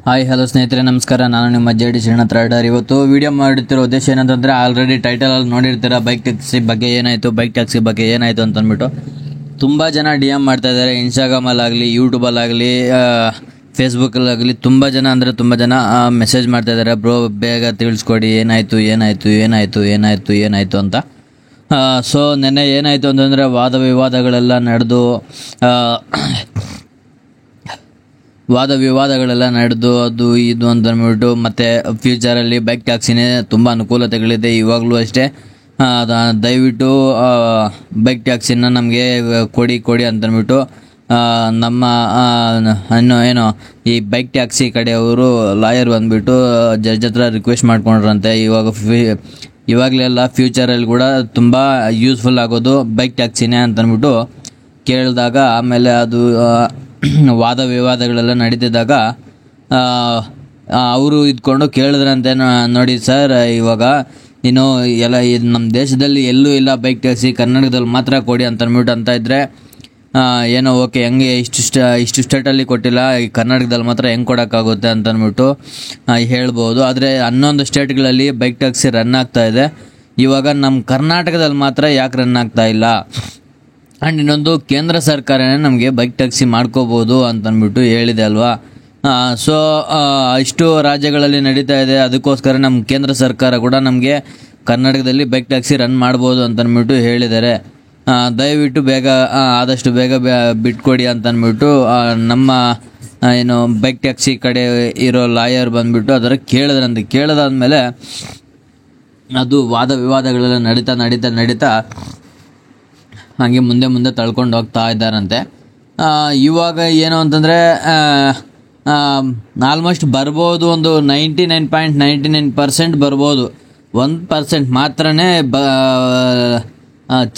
Hi hello ಸ್ನೇಹಿತರೆ ನಮಸ್ಕಾರ. ನಾನು ನಿಮ್ಮ ಜೆ.ಡಿ. ಶ್ರೀನಾಥ್ ರಾಯ್ಡರ್. ಇವತ್ತು ವಿಡಿಯೋ ಮಾಡುತ್ತಿರೋ ಉದ್ದೇಶ ಏನಂತಂದರೆ, ಆಲ್ರೆಡಿ ಟೈಟಲಲ್ಲಿ ನೋಡಿರ್ತೀರ ಬೈಕ್ ಟ್ಯಾಕ್ಸಿ ಬಗ್ಗೆ ಏನಾಯಿತು ಅಂತಂದ್ಬಿಟ್ಟು ತುಂಬ ಜನ ಡಿ ಎಮ್ ಮಾಡ್ತಾ ಇದ್ದಾರೆ. ಇನ್ಸ್ಟಾಗ್ರಾಮಲ್ಲಾಗಲಿ, ಯೂಟ್ಯೂಬಲ್ಲಾಗಲಿ, ಫೇಸ್ಬುಕ್ಕಲ್ಲಾಗಲಿ ತುಂಬ ಜನ ಮೆಸೇಜ್ ಮಾಡ್ತಾ ಇದ್ದಾರೆ, ಬ್ರೋ ಬೇಗ ತಿಳಿಸ್ಕೊಡಿ ಏನಾಯಿತು ಅಂತ. ಸೊ ನೆನ್ನೆ ಏನಾಯಿತು ಅಂತಂದರೆ, ವಾದ ವಿವಾದಗಳೆಲ್ಲ ನಡೆದು ಅದು ಇದು ಅಂತಂದ್ಬಿಟ್ಟು, ಮತ್ತು ಫ್ಯೂಚರಲ್ಲಿ ಬೈಕ್ ಟ್ಯಾಕ್ಸಿನೇ ತುಂಬ ಅನುಕೂಲತೆಗಳಿದೆ. ಇವಾಗಲೂ ಅಷ್ಟೇ ದಯವಿಟ್ಟು ಬೈಕ್ ಟ್ಯಾಕ್ಸಿನ ನಮಗೆ ಕೊಡಿ ಅಂತಂದ್ಬಿಟ್ಟು ನಮ್ಮ ಏನೋ ಈ ಬೈಕ್ ಟ್ಯಾಕ್ಸಿ ಕಡೆಯವರು ಲಾಯರ್ ಬಂದುಬಿಟ್ಟು ಜಡ್ಜ್ ಹತ್ರ ರಿಕ್ವೆಸ್ಟ್ ಮಾಡ್ಕೊಂಡ್ರಂತೆ. ಇವಾಗಲೆಲ್ಲ ಫ್ಯೂಚರಲ್ಲಿ ಕೂಡ ತುಂಬ ಯೂಸ್ಫುಲ್ ಆಗೋದು ಬೈಕ್ ಟ್ಯಾಕ್ಸಿನೇ ಅಂತಂದ್ಬಿಟ್ಟು ಕೇಳಿದಾಗ, ಆಮೇಲೆ ಅದು ವಾದ ವಿವಾದಗಳೆಲ್ಲ ನಡೀತಿದ್ದಾಗ ಅವರು ಇದ್ಕೊಂಡು ಕೇಳಿದ್ರಂತೆ, ನೋಡಿ ಸರ್, ಇವಾಗ ಇನ್ನು ಎಲ್ಲ ನಮ್ಮ ದೇಶದಲ್ಲಿ ಎಲ್ಲೂ ಇಲ್ಲ ಬೈಕ್ ಟ್ಯಾಕ್ಸಿ, ಕರ್ನಾಟಕದಲ್ಲಿ ಮಾತ್ರ ಕೊಡಿ ಅಂತಂದ್ಬಿಟ್ಟು ಅಂತ ಇದ್ದರೆ ಏನೋ ಓಕೆ, ಹೆಂಗೆ ಇಷ್ಟು ಸ್ಟೇಟಲ್ಲಿ ಕೊಟ್ಟಿಲ್ಲ, ಈ ಕರ್ನಾಟಕದಲ್ಲಿ ಮಾತ್ರ ಹೆಂಗೆ ಕೊಡೋಕ್ಕಾಗುತ್ತೆ ಅಂತಂದ್ಬಿಟ್ಟು ಹೇಳ್ಬೋದು. ಆದರೆ 11 ಸ್ಟೇಟ್ಗಳಲ್ಲಿ ಬೈಕ್ ಟ್ಯಾಕ್ಸಿ ರನ್ ಆಗ್ತಾ ಇದೆ. ಇವಾಗ ನಮ್ಮ ಕರ್ನಾಟಕದಲ್ಲಿ ಮಾತ್ರ ಯಾಕೆ ರನ್ ಆಗ್ತಾ ಇಲ್ಲ? ಆ್ಯಂಡ್ ಇನ್ನೊಂದು, ಕೇಂದ್ರ ಸರ್ಕಾರನೇ ನಮಗೆ ಬೈಕ್ ಟ್ಯಾಕ್ಸಿ ಮಾಡ್ಕೋಬೋದು ಅಂತಂದ್ಬಿಟ್ಟು ಹೇಳಿದೆ ಅಲ್ವಾ. ಸೊ ಇಷ್ಟು ರಾಜ್ಯಗಳಲ್ಲಿ ನಡೀತಾ ಇದೆ, ಅದಕ್ಕೋಸ್ಕರ ನಮ್ಮ ಕೇಂದ್ರ ಸರ್ಕಾರ ಕೂಡ ನಮಗೆ ಕರ್ನಾಟಕದಲ್ಲಿ ಬೈಕ್ ಟ್ಯಾಕ್ಸಿ ರನ್ ಮಾಡ್ಬೋದು ಅಂತಂದ್ಬಿಟ್ಟು ಹೇಳಿದ್ದಾರೆ. ದಯವಿಟ್ಟು ಆದಷ್ಟು ಬೇಗ ಬಿಟ್ಕೊಡಿ ಅಂತಂದ್ಬಿಟ್ಟು ನಮ್ಮ ಏನು ಬೈಕ್ ಟ್ಯಾಕ್ಸಿ ಕಡೆ ಇರೋ ಲಾಯರ್ ಬಂದುಬಿಟ್ಟು ಅದರ ಕೇಳಿದಾದ್ಮೇಲೆ ಅದು ವಾದ ವಿವಾದಗಳೆಲ್ಲ ನಡೀತಾ ಹಾಗೆ ಮುಂದೆ ತಳ್ಕೊಂಡು ಹೋಗ್ತಾ ಇದ್ದಾರಂತೆ. ಇವಾಗ ಏನು ಅಂತಂದರೆ, ಆಲ್ಮೋಸ್ಟ್ ಬರ್ಬೋದು, ಒಂದು 99.99% ಬರ್ಬೋದು, 1% ಮಾತ್ರನೇ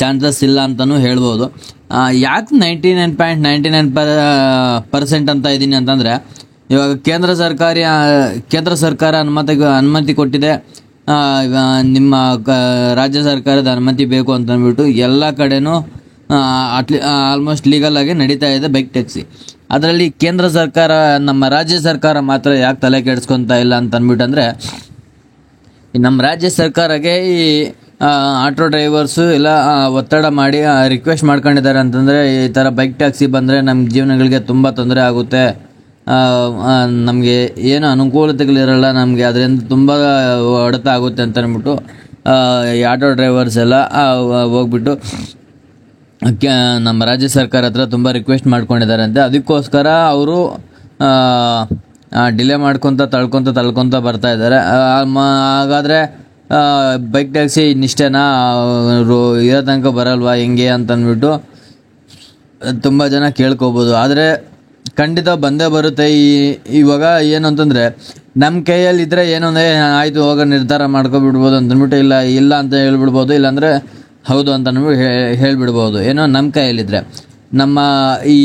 ಚಾನ್ಸಸ್ ಇಲ್ಲ ಅಂತಲೂ ಹೇಳ್ಬೋದು. ಯಾಕೆ 99.99% ಅಂತ ಇದ್ದೀನಿ ಅಂತಂದರೆ, ಇವಾಗ ಕೇಂದ್ರ ಸರ್ಕಾರ ಅನುಮತಿ ಕೊಟ್ಟಿದೆ, ನಿಮ್ಮ ರಾಜ್ಯ ಸರ್ಕಾರದ ಅನುಮತಿ ಬೇಕು ಅಂತಂದ್ಬಿಟ್ಟು ಎಲ್ಲ ಕಡೆನೂ ಆಲ್ಮೋಸ್ಟ್ ಲೀಗಲಾಗಿ ನಡೀತಾ ಇದೆ ಬೈಕ್ ಟ್ಯಾಕ್ಸಿ. ಅದರಲ್ಲಿ ಕೇಂದ್ರ ಸರ್ಕಾರ, ನಮ್ಮ ರಾಜ್ಯ ಸರ್ಕಾರ ಮಾತ್ರ ಯಾಕೆ ತಲೆ ಕೆಡಿಸ್ಕೊತಾ ಇಲ್ಲ ಅಂತಂದ್ಬಿಟ್ಟು ಅಂದರೆ, ನಮ್ಮ ರಾಜ್ಯ ಸರ್ಕಾರಕ್ಕೆ ಈ ಆಟೋ ಡ್ರೈವರ್ಸು ಎಲ್ಲ ಒತ್ತಡ ಮಾಡಿ ರಿಕ್ವೆಸ್ಟ್ ಮಾಡ್ಕೊಂಡಿದ್ದಾರೆ ಅಂತಂದರೆ, ಈ ಥರ ಬೈಕ್ ಟ್ಯಾಕ್ಸಿ ಬಂದರೆ ನಮ್ಮ ಜೀವನಗಳಿಗೆ ತುಂಬ ತೊಂದರೆ ಆಗುತ್ತೆ, ನಮಗೆ ಏನು ಅನುಕೂಲತೆಗಳಿರಲ್ಲ, ನಮಗೆ ಅದರಿಂದ ತುಂಬ ಹೊಡೆತ ಆಗುತ್ತೆ ಅಂತ ಅಂದ್ಬಿಟ್ಟು ಈ ಆಟೋ ಡ್ರೈವರ್ಸ್ ಎಲ್ಲ ಹೋಗ್ಬಿಟ್ಟು ನಮ್ಮ ರಾಜ್ಯ ಸರ್ಕಾರ ಹತ್ರ ತುಂಬ ರಿಕ್ವೆಸ್ಟ್ ಮಾಡ್ಕೊಂಡಿದ್ದಾರಂತೆ. ಅದಕ್ಕೋಸ್ಕರ ಅವರು ಡಿಲೇ ಮಾಡ್ಕೊತ ತಳ್ಕೊತ ಬರ್ತಾ ಇದ್ದಾರೆ. ಹಾಗಾದರೆ ಬೈಕ್ ಟ್ಯಾಕ್ಸಿ ಇನ್ನಿಷ್ಟೇನಾ, ಇರೋ ತನಕ ಬರಲ್ವಾ ಹೆಂಗೆ ಅಂತಂದ್ಬಿಟ್ಟು ತುಂಬ ಜನ ಕೇಳ್ಕೊಬೋದು. ಆದರೆ ಖಂಡಿತ ಬಂದೇ ಬರುತ್ತೆ. ಇವಾಗ ಏನು ಅಂತಂದರೆ, ನಮ್ಮ ಕೈಯಲ್ಲಿದ್ದರೆ ಏನು ಅಂದರೆ, ಆಯಿತು ಹೋಗೋ ನಿರ್ಧಾರ ಮಾಡ್ಕೊಬಿಡ್ಬೋದು ಅಂತಂದ್ಬಿಟ್ಟು, ಇಲ್ಲ ಅಂತ ಹೇಳ್ಬಿಡ್ಬೋದು, ಇಲ್ಲಾಂದರೆ ಹೌದು ಅಂತ ಅಂದ್ಬಿಟ್ಟು ಹೇಳಿಬಿಡ್ಬೋದು. ಏನೋ ನಮ್ಮ ಕೈಯಲ್ಲಿದ್ದರೆ. ನಮ್ಮ ಈ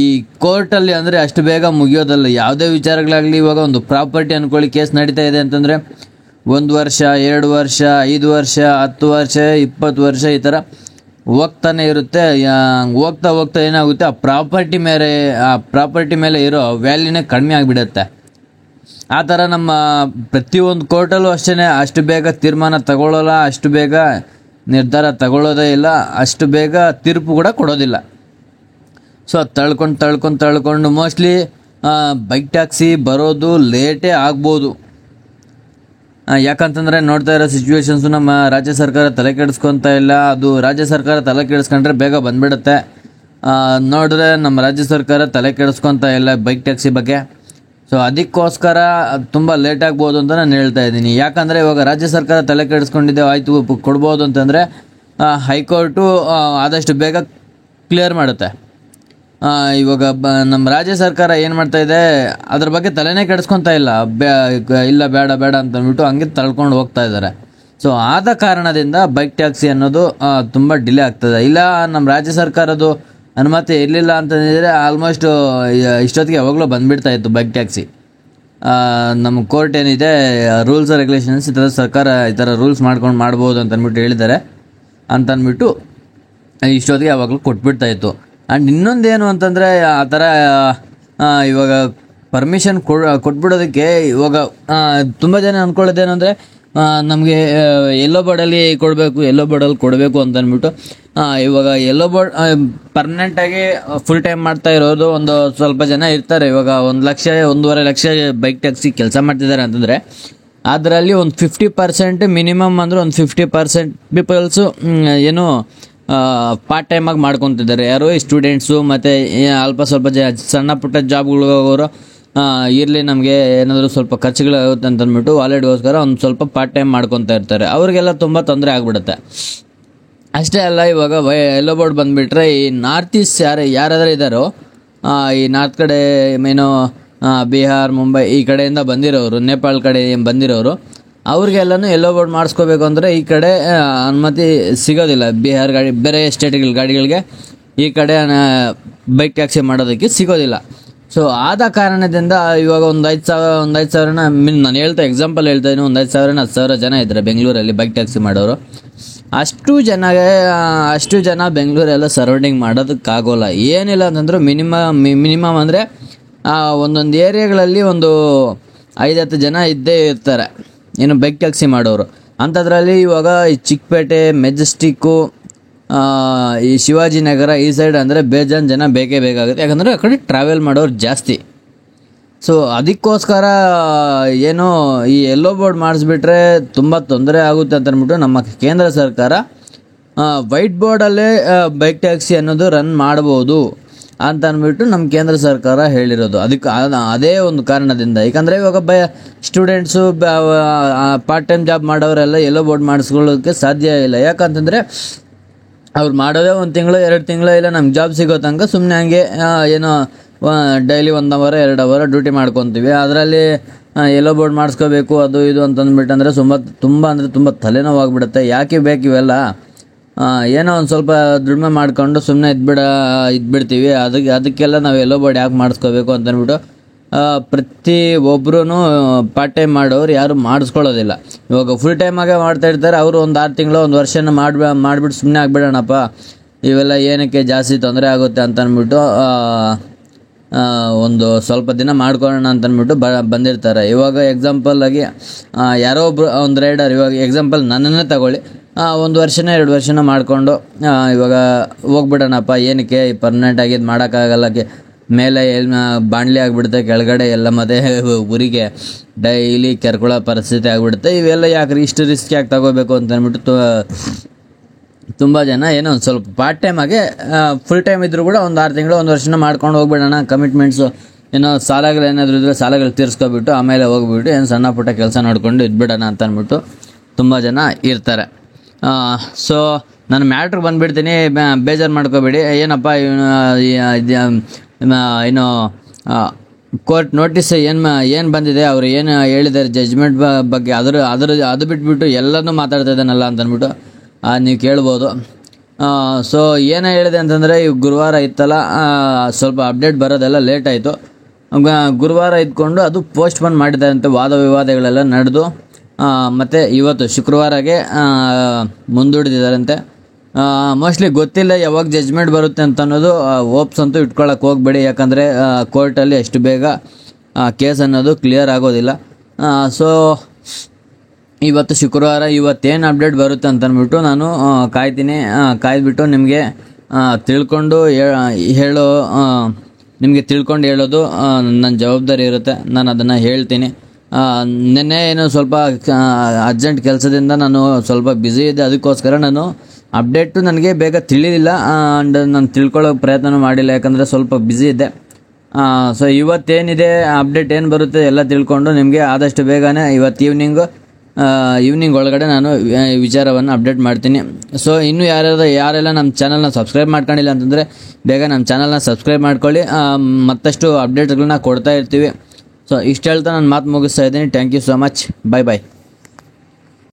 ಕೋರ್ಟಲ್ಲಿ ಅಂದರೆ ಅಷ್ಟು ಬೇಗ ಮುಗಿಯೋದಲ್ಲ ಯಾವುದೇ ವಿಚಾರಗಳಾಗಲಿ. ಇವಾಗ ಒಂದು ಪ್ರಾಪರ್ಟಿ ಅಂದ್ಕೊಳ್ಳಿ, ಕೇಸ್ ನಡೀತಾ ಇದೆ ಅಂತಂದರೆ 1 ವರ್ಷ, 2 ವರ್ಷ, 5 ವರ್ಷ, 10 ವರ್ಷ, 20 ವರ್ಷ ಈ ಥರ ಹೋಗ್ತಾನೆ ಇರುತ್ತೆ. ಹೋಗ್ತಾ ಏನಾಗುತ್ತೆ, ಆ ಪ್ರಾಪರ್ಟಿ ಮೇಲೆ ಇರೋ ವ್ಯಾಲ್ಯೂನೇ ಕಡಿಮೆ ಆಗಿಬಿಡುತ್ತೆ. ಆ ಥರ ನಮ್ಮ ಪ್ರತಿಯೊಂದು ಕೋರ್ಟಲ್ಲೂ ಅಷ್ಟೇ, ಅಷ್ಟು ಬೇಗ ತೀರ್ಮಾನ ತಗೊಳ್ಳೋಲ್ಲ, ಅಷ್ಟು ಬೇಗ ನಿರ್ಧಾರ ತಗೊಳ್ಳೋದೇ ಇಲ್ಲ, ಅಷ್ಟು ಬೇಗ ತೀರ್ಪು ಕೂಡ ಕೊಡೋದಿಲ್ಲ. ಸೊ ತಳ್ಕೊಂಡು ಮೋಸ್ಟ್ಲಿ ಬೈಕ್ ಟ್ಯಾಕ್ಸಿ ಬರೋದು ಲೇಟೇ ಆಗ್ಬೋದು. ಯಾಕಂತಂದರೆ ನೋಡ್ತಾ ಇರೋ ಸಿಚುವೇಶನ್ಸು ನಮ್ಮ ರಾಜ್ಯ ಸರ್ಕಾರ ತಲೆ ಕೆಡಿಸ್ಕೊತಾ ಇಲ್ಲ. ಅದು ರಾಜ್ಯ ಸರ್ಕಾರ ತಲೆ ಕೆಡಿಸ್ಕೊಂಡ್ರೆ ಬೇಗ ಬಂದುಬಿಡುತ್ತೆ. ನೋಡಿದ್ರೆ ನಮ್ಮ ರಾಜ್ಯ ಸರ್ಕಾರ ತಲೆ ಕೆಡಿಸ್ಕೊತಾ ಇಲ್ಲ ಬೈಕ್ ಟ್ಯಾಕ್ಸಿ ಬಗ್ಗೆ. ಸೊ ಅದಕ್ಕೋಸ್ಕರ ತುಂಬ ಲೇಟ್ ಆಗ್ಬೋದು ಅಂತ ನಾನು ಹೇಳ್ತಾ ಇದ್ದೀನಿ. ಯಾಕಂದರೆ ಇವಾಗ ರಾಜ್ಯ ಸರ್ಕಾರ ತಲೆ ಕೆಡಿಸ್ಕೊಂಡಿದ್ದೆ, ಆಯಿತು ಕೊಡ್ಬೋದು ಅಂತಂದರೆ ಹೈಕೋರ್ಟು ಆದಷ್ಟು ಬೇಗ ಕ್ಲಿಯರ್ ಮಾಡುತ್ತೆ. ಇವಾಗ ನಮ್ಮ ರಾಜ್ಯ ಸರ್ಕಾರ ಏನು ಮಾಡ್ತಾ ಇದೆ, ಅದ್ರ ಬಗ್ಗೆ ತಲೆನೇ ಕೆಡಿಸ್ಕೊತಾ ಇಲ್ಲ. ಇಲ್ಲ ಬೇಡ ಅಂತಂದ್ಬಿಟ್ಟು ಹಂಗೆ ತಳ್ಕೊಂಡು ಹೋಗ್ತಾ ಇದ್ದಾರೆ. ಸೊ ಆದ ಕಾರಣದಿಂದ ಬೈಕ್ ಟ್ಯಾಕ್ಸಿ ಅನ್ನೋದು ತುಂಬ ಡಿಲೇ ಆಗ್ತದೆ. ಇಲ್ಲ ನಮ್ಮ ರಾಜ್ಯ ಸರ್ಕಾರದ್ದು ಅನುಮತಿ ಇರಲಿಲ್ಲ ಅಂತಂದಿದ್ರೆ ಆಲ್ಮೋಸ್ಟ್ ಇಷ್ಟೊತ್ತಿಗೆ ಯಾವಾಗಲೂ ಬಂದುಬಿಡ್ತಾ ಇತ್ತು ಬೈಕ್ ಟ್ಯಾಕ್ಸಿ. ನಮ್ಮ ಕೋರ್ಟ್ ಏನಿದೆ, ರೂಲ್ಸ್ ರೆಗ್ಯುಲೇಷನ್ಸ್, ಸರ್ಕಾರ ಈ ಥರ ರೂಲ್ಸ್ ಮಾಡ್ಬೋದು ಅಂತಂದ್ಬಿಟ್ಟು ಹೇಳಿದ್ದಾರೆ ಅಂತಂದ್ಬಿಟ್ಟು ಇಷ್ಟೊತ್ತಿಗೆ ಯಾವಾಗಲೂ ಕೊಟ್ಬಿಡ್ತಾ ಇತ್ತು. ಆ್ಯಂಡ್ ಇನ್ನೊಂದೇನು ಅಂತಂದರೆ, ಆ ಥರ ಇವಾಗ ಪರ್ಮಿಷನ್ ಕೊಟ್ಬಿಡೋದಕ್ಕೆ ಇವಾಗ ತುಂಬ ಜನ ಅಂದ್ಕೊಳ್ಳೋದೇನೆಂದರೆ ನಮಗೆ ಎಲ್ಲೋ ಬೋರ್ಡಲ್ಲಿ ಕೊಡಬೇಕು ಅಂತ ಅಂದ್ಬಿಟ್ಟು ಇವಾಗ ಎಲ್ಲೋ ಬೋರ್ಡ್ ಪರ್ಮನೆಂಟಾಗಿ ಫುಲ್ ಟೈಮ್ ಮಾಡ್ತಾ ಇರೋದು ಒಂದು ಸ್ವಲ್ಪ ಜನ ಇರ್ತಾರೆ. ಇವಾಗ 1,00,000 1,50,000 ಬೈಕ್ ಟ್ಯಾಕ್ಸಿ ಕೆಲಸ ಮಾಡ್ತಿದ್ದಾರೆ ಅಂತಂದರೆ ಅದರಲ್ಲಿ ಒಂದು 50% ಮಿನಿಮಮ್ ಅಂದರೆ ಒಂದು 50% ಪೀಪಲ್ಸು ಏನು ಪಾರ್ಟ್ ಟೈಮಾಗಿ ಮಾಡ್ಕೊತಿದ್ದಾರೆ. ಯಾರು ಈ ಸ್ಟೂಡೆಂಟ್ಸು ಮತ್ತು ಅಲ್ಪ ಸ್ವಲ್ಪ ಸಣ್ಣ ಪುಟ್ಟ ಜಾಬ್ಗಳಿಗೆ ಹೋಗೋರು ಇರಲಿ ನಮಗೆ ಏನಾದರೂ ಸ್ವಲ್ಪ ಖರ್ಚುಗಳಾಗುತ್ತೆ ಅಂತ ಅಂದ್ಬಿಟ್ಟು ವಾಲೆಟ್ಗೋಸ್ಕರ ಒಂದು ಸ್ವಲ್ಪ ಪಾರ್ಟ್ ಟೈಮ್ ಮಾಡ್ಕೊತಾ ಇರ್ತಾರೆ. ಅವ್ರಿಗೆಲ್ಲ ತುಂಬ ತೊಂದರೆ ಆಗಿಬಿಡುತ್ತೆ. ಅಷ್ಟೇ ಅಲ್ಲ, ಇವಾಗ ಎಲ್ಲೋ ಬೋರ್ಡ್ ಬಂದುಬಿಟ್ರೆ ಈ ನಾರ್ತ್ ಈಸ್ಟ್ ಯಾರಾದರೂ ಇದ್ದಾರೋ ಈ ನಾರ್ತ್ ಕಡೆ ಏನೋ ಬಿಹಾರ್ ಮುಂಬೈ ಈ ಕಡೆಯಿಂದ ಬಂದಿರೋರು, ನೇಪಾಳ ಕಡೆ ಬಂದಿರೋರು ಅವ್ರಿಗೆಲ್ಲನೂ ಎಲ್ಲೋ ಬೋರ್ಡ್ ಮಾಡಿಸ್ಕೋಬೇಕು ಅಂದರೆ ಈ ಕಡೆ ಅನುಮತಿ ಸಿಗೋದಿಲ್ಲ. ಬಿಹಾರ್ ಗಾಡಿ ಬೇರೆ ಸ್ಟೇಟ್ಗಳ ಗಾಡಿಗಳಿಗೆ ಈ ಕಡೆ ಬೈಕ್ ಟ್ಯಾಕ್ಸಿ ಮಾಡೋದಕ್ಕೆ ಸಿಗೋದಿಲ್ಲ. ಸೊ ಆದ ಕಾರಣದಿಂದ ಇವಾಗ ಒಂದು 5,000 ನಾನು ಎಕ್ಸಾಂಪಲ್ ಹೇಳ್ತಾ ಇದ್ದೀನಿ, ಒಂದು 5,000 10,000 ಜನ ಇದ್ದಾರೆ ಬೆಂಗಳೂರಲ್ಲಿ ಬೈಕ್ ಟ್ಯಾಕ್ಸಿ ಮಾಡೋರು. ಅಷ್ಟು ಜನ ಬೆಂಗಳೂರೆಲ್ಲ ಸರೌಂಡಿಂಗ್ ಮಾಡೋದಕ್ಕಾಗೋಲ್ಲ. ಏನಿಲ್ಲ ಅಂತಂದ್ರೆ ಮಿನಿಮಮ್ ಅಂದರೆ ಒಂದೊಂದು ಏರಿಯಾಗಳಲ್ಲಿ ಒಂದು 5-10 ಜನ ಇದ್ದೇ ಇರ್ತಾರೆ ಏನು ಬೈಕ್ ಟ್ಯಾಕ್ಸಿ ಮಾಡೋರು. ಅಂಥದ್ರಲ್ಲಿ ಇವಾಗ ಈ ಚಿಕ್ಕಪೇಟೆ, ಮೆಜೆಸ್ಟಿಕ್ಕು, ಈ ಶಿವಾಜಿನಗರ ಈ ಸೈಡ್ ಅಂದರೆ ಬೇಜಾನ್ ಜನ ಬೇಕೇ ಬೇಕಾಗುತ್ತೆ. ಯಾಕಂದರೆ ಆ ಕಡೆ ಟ್ರಾವೆಲ್ ಮಾಡೋರು ಜಾಸ್ತಿ. ಸೊ ಅದಕ್ಕೋಸ್ಕರ ಏನೋ ಈ ಎಲ್ಲೋ ಬೋರ್ಡ್ ಮಾಡಿಸ್ಬಿಟ್ರೆ ತುಂಬ ತೊಂದರೆ ಆಗುತ್ತೆ ಅಂತ ಅಂದ್ಬಿಟ್ಟು ನಮ್ಮ ಕೇಂದ್ರ ಸರ್ಕಾರ ವೈಟ್ ಬೋರ್ಡಲ್ಲೇ ಬೈಕ್ ಟ್ಯಾಕ್ಸಿ ಅನ್ನೋದು ರನ್ ಮಾಡ್ಬೋದು ಅಂತ ಅಂದ್ಬಿಟ್ಟು ನಮ್ಮ ಕೇಂದ್ರ ಸರ್ಕಾರ ಹೇಳಿರೋದು. ಅದಕ್ಕೆ ಅದೇ ಒಂದು ಕಾರಣದಿಂದ, ಯಾಕಂದರೆ ಇವಾಗ ಸ್ಟೂಡೆಂಟ್ಸು ಪಾರ್ಟ್ ಟೈಮ್ ಜಾಬ್ ಮಾಡೋರೆಲ್ಲ ಎಲ್ಲೋ ಬೋರ್ಡ್ ಮಾಡಿಸ್ಕೊಳ್ಳೋಕ್ಕೆ ಸಾಧ್ಯ ಇಲ್ಲ. ಯಾಕಂತಂದರೆ ಅವ್ರು ಮಾಡೋದೇ 1 ತಿಂಗಳು 2 ತಿಂಗಳು ಇಲ್ಲ ನಮ್ಗೆ ಜಾಬ್ ಸಿಗೋ ತನಕ ಸುಮ್ಮನೆ ಹಂಗೆ ಏನೋ ಡೈಲಿ 1 ಅವರ್ 2 ಅವರ್ ಡ್ಯೂಟಿ ಮಾಡ್ಕೊತೀವಿ. ಅದರಲ್ಲಿ ಎಲ್ಲೋ ಬೋರ್ಡ್ ಮಾಡಿಸ್ಕೋಬೇಕು ಅದು ಇದು ಅಂತಂದ್ಬಿಟ್ಟಂದರೆ ತುಂಬ ತಲೆನೋವಾಗ್ಬಿಡುತ್ತೆ. ಯಾಕೆ ಬೇಕು ಇವೆಲ್ಲ? ಏನೋ ಒಂದು ಸ್ವಲ್ಪ ದುಡಿಮೆ ಮಾಡ್ಕೊಂಡು ಸುಮ್ಮನೆ ಇದ್ಬಿಡ್ತೀವಿ. ಅದಕ್ಕೆಲ್ಲ ನಾವು ಎಲ್ಲೋ ಬೋರ್ಡ್ ಯಾಕೆ ಮಾಡಿಸ್ಕೋಬೇಕು ಅಂತಂದ್ಬಿಟ್ಟು ಪ್ರತಿ ಒಬ್ಬರೂ ಪಾರ್ಟ್ ಟೈಮ್ ಮಾಡೋರು ಯಾರು ಮಾಡಿಸ್ಕೊಳ್ಳೋದಿಲ್ಲ. ಇವಾಗ ಫುಲ್ ಟೈಮಾಗೆ ಮಾಡ್ತಾ ಇರ್ತಾರೆ. ಅವರು ಒಂದು 6 ತಿಂಗಳು 1 ವರ್ಷನ ಮಾಡಿಬಿಟ್ಟು ಸುಮ್ಮನೆ ಆಗಿಬಿಡೋಣಪ್ಪ, ಇವೆಲ್ಲ ಏನಕ್ಕೆ ಜಾಸ್ತಿ ತೊಂದರೆ ಆಗುತ್ತೆ ಅಂತ ಅಂದ್ಬಿಟ್ಟು ಒಂದು ಸ್ವಲ್ಪ ದಿನ ಮಾಡ್ಕೊಳ್ಳೋಣ ಅಂತಂದ್ಬಿಟ್ಟು ಬಂದಿರ್ತಾರೆ. ಇವಾಗ ಎಕ್ಸಾಂಪಲ್ ಆಗಿ ಯಾರೋ ಒಬ್ರು ಒಂದು ರೈಡರ್, ಇವಾಗ ಎಕ್ಸಾಂಪಲ್ ನನ್ನನ್ನೇ ತಗೊಳ್ಳಿ, 1 ವರ್ಷನ 2 ವರ್ಷನ ಮಾಡಿಕೊಂಡು ಇವಾಗ ಹೋಗ್ಬಿಡೋಣಪ್ಪ, ಏನಕ್ಕೆ ಪರ್ಮನೆಂಟ್ ಆಗಿದ್ದು ಮಾಡೋಕ್ಕಾಗಲ್ಲ, ಮೇಲೆ ಬಾಣಲಿ ಆಗಿಬಿಡುತ್ತೆ, ಕೆಳಗಡೆ ಎಲ್ಲ ಮತ್ತೆ ಊರಿಗೆ ಡೈಲಿ ಕೆರ್ಕೊಳ್ಳೋ ಪರಿಸ್ಥಿತಿ ಆಗಿಬಿಡುತ್ತೆ. ಇವೆಲ್ಲ ಯಾಕೆ ಇಷ್ಟು ರಿಸ್ಕ್ ಯಾಕೆ ತಗೋಬೇಕು ಅಂತ ಅಂದ್ಬಿಟ್ಟು ತುಂಬ ಜನ ಏನೋ ಒಂದು ಸ್ವಲ್ಪ ಪಾರ್ಟ್ ಟೈಮಾಗೆ ಫುಲ್ ಟೈಮ್ ಇದ್ದರೂ ಕೂಡ ಒಂದು 6 ತಿಂಗಳು 1 ವರ್ಷನ ಮಾಡ್ಕೊಂಡು ಹೋಗ್ಬಿಡೋಣ, ಕಮಿಟ್ಮೆಂಟ್ಸು ಏನೋ ಸಾಲಗಳು ಏನಾದರೂ ಇದ್ದರೆ ಸಾಲಗಳು ತೀರಿಸ್ಕೊಬಿಟ್ಟು ಆಮೇಲೆ ಹೋಗ್ಬಿಟ್ಟು ಏನು ಸಣ್ಣ ಪುಟ್ಟ ಕೆಲಸ ನೋಡಿಕೊಂಡು ಇದ್ಬಿಡೋಣ ಅಂತ ಅಂದ್ಬಿಟ್ಟು ತುಂಬ ಜನ ಇರ್ತಾರೆ. ಸೊ ನಾನು ಮ್ಯಾಟ್ರಿಗೆ ಬಂದುಬಿಡ್ತೀನಿ, ಬೇಜಾರು ಮಾಡ್ಕೋಬೇಡಿ. ಏನಪ್ಪ ಏನು ಕೋರ್ಟ್ ನೋಟಿಸ್ ಏನು ಬಂದಿದೆ, ಅವರು ಏನು ಹೇಳಿದ್ದಾರೆ ಜಜ್ಮೆಂಟ್ ಬಗ್ಗೆ, ಅದು ಬಿಟ್ಬಿಟ್ಟು ಎಲ್ಲನೂ ಮಾತಾಡ್ತಾ ಇದ್ದಾನಲ್ಲ ಅಂತ ಅಂದ್ಬಿಟ್ಟು ನೀವು ಕೇಳ್ಬೋದು. ಸೊ ಏನು ಹೇಳಿದೆ ಅಂತಂದರೆ ಈ ಗುರುವಾರ ಇತ್ತಲ್ಲ, ಸ್ವಲ್ಪ ಅಪ್ಡೇಟ್ ಬರೋದೆಲ್ಲ ಲೇಟ್ ಆಯಿತು. ಗುರುವಾರ ಇದ್ಕೊಂಡು ಅದು ಪೋಸ್ಟ್ಪೋನ್ ಮಾಡಿದ್ದಾರಂತೆ, ವಾದ ವಿವಾದಗಳೆಲ್ಲ ನಡೆದು ಮತ್ತು ಇವತ್ತು ಶುಕ್ರವಾರಗೆ ಮುಂದೂಡಿದಾರಂತೆ. ಮೋಸ್ಟ್ಲಿ ಗೊತ್ತಿಲ್ಲ ಯಾವಾಗ ಜಜ್ಮೆಂಟ್ ಬರುತ್ತೆ ಅಂತ ಅನ್ನೋದು. ಹೋಪ್ಸ್ ಅಂತೂ ಇಟ್ಕೊಳ್ಳೋಕೆ ಹೋಗಬೇಡಿ, ಯಾಕಂದರೆ ಕೋರ್ಟಲ್ಲಿ ಅಷ್ಟು ಬೇಗ ಕೇಸ್ ಅನ್ನೋದು ಕ್ಲಿಯರ್ ಆಗೋದಿಲ್ಲ. ಸೊ ಇವತ್ತು ಶುಕ್ರವಾರ, ಇವತ್ತೇನು ಅಪ್ಡೇಟ್ ಬರುತ್ತೆ ಅಂತ ಅಂದ್ಬಿಟ್ಟು ನಾನು ಕಾಯ್ತೀನಿ. ಕಾಯ್ದುಬಿಟ್ಟು ನಿಮಗೆ ತಿಳ್ಕೊಂಡು ಹೇಳೋದು ನನ್ನ ಜವಾಬ್ದಾರಿ ಇರುತ್ತೆ. ನಾನು ಅದನ್ನು ಹೇಳ್ತೀನಿ. ನಿನ್ನೆ ಏನು ಸ್ವಲ್ಪ ಅರ್ಜೆಂಟ್ ಕೆಲಸದಿಂದ ನಾನು ಸ್ವಲ್ಪ ಬ್ಯುಸಿ ಇದ್ದೆ, ಅದಕ್ಕೋಸ್ಕರ ನಾನು ಅಪ್ಡೇಟು ನನಗೆ ಬೇಗ ತಿಳಿಲಿಲ್ಲ ಆ್ಯಂಡ್ ನಾನು ತಿಳ್ಕೊಳ್ಳೋ ಪ್ರಯತ್ನ ಮಾಡಿಲ್ಲ, ಯಾಕಂದರೆ ಸ್ವಲ್ಪ ಬ್ಯುಸಿ ಇದ್ದೆ. ಸೊ ಇವತ್ತೇನಿದೆ ಅಪ್ಡೇಟ್ ಏನು ಬರುತ್ತೆ ಎಲ್ಲ ತಿಳ್ಕೊಂಡು ನಿಮಗೆ ಆದಷ್ಟು ಬೇಗನೆ ಇವತ್ತು ಈವ್ನಿಂಗ್ ಒಳಗಡೆ ನಾನು ವಿಚಾರವನ್ನು ಅಪ್ಡೇಟ್ ಮಾಡ್ತೀನಿ. ಸೊ ಇನ್ನೂ ಯಾರೆಲ್ಲ ನಮ್ಮ ಚಾನಲ್ನ ಸಬ್ಸ್ಕ್ರೈಬ್ ಮಾಡ್ಕೊಂಡಿಲ್ಲ ಅಂತಂದರೆ ಬೇಗ ನಮ್ಮ ಚಾನಲ್ನ ಸಬ್ಸ್ಕ್ರೈಬ್ ಮಾಡ್ಕೊಳ್ಳಿ. ಮತ್ತಷ್ಟು ಅಪ್ಡೇಟ್ಗಳನ್ನ ಕೊಡ್ತಾ ಇರ್ತೀವಿ. ಸೊ ಇಷ್ಟು ಹೇಳ್ತಾ ನಾನು ಮಾತು ಮುಗಿಸ್ತಾ ಇದ್ದೀನಿ. Thank you so much. Bye.